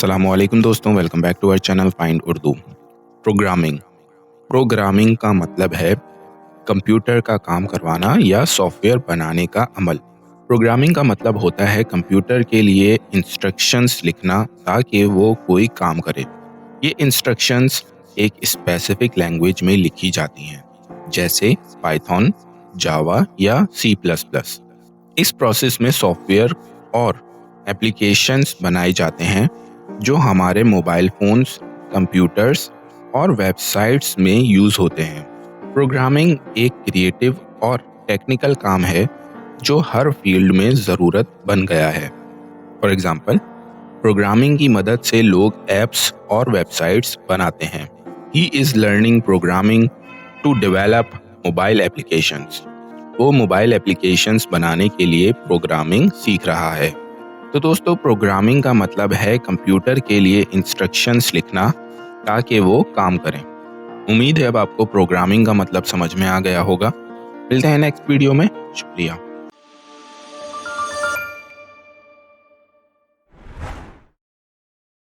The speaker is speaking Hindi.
अस्सलाम वालेकुम दोस्तों, welcome back to our channel find Urdu. Programming का मतलब है कंप्यूटर का काम करवाना या सॉफ्टवेयर बनाने का अमल। प्रोग्रामिंग का मतलब होता है कंप्यूटर के लिए इंस्ट्रक्शंस लिखना ताकि वो कोई काम करे। ये इंस्ट्रक्शंस एक स्पेसिफिक लैंग्वेज में लिखी जाती हैं, जैसे पाइथन, जावा या सी प्लस प्लस। इस प्रोसेस में सॉफ्टवेयर और एप्लीकेशंस बनाए जाते हैं जो हमारे मोबाइल फ़ोन्स, कंप्यूटर्स और वेबसाइट्स में यूज़ होते हैं। प्रोग्रामिंग एक क्रिएटिव और टेक्निकल काम है जो हर फील्ड में ज़रूरत बन गया है। फॉर एग्जांपल, प्रोग्रामिंग की मदद से लोग ऐप्स और वेबसाइट्स बनाते हैं। He is learning programming to develop mobile applications. वो मोबाइल एप्लीकेशंस बनाने के लिए प्रोग्रामिंग सीख रहा है। तो दोस्तों, प्रोग्रामिंग का मतलब है कंप्यूटर के लिए इंस्ट्रक्शंस लिखना ताकि वो काम करें। उम्मीद है अब आपको प्रोग्रामिंग का मतलब समझ में आ गया होगा। मिलते हैं नेक्स्ट वीडियो में। शुक्रिया।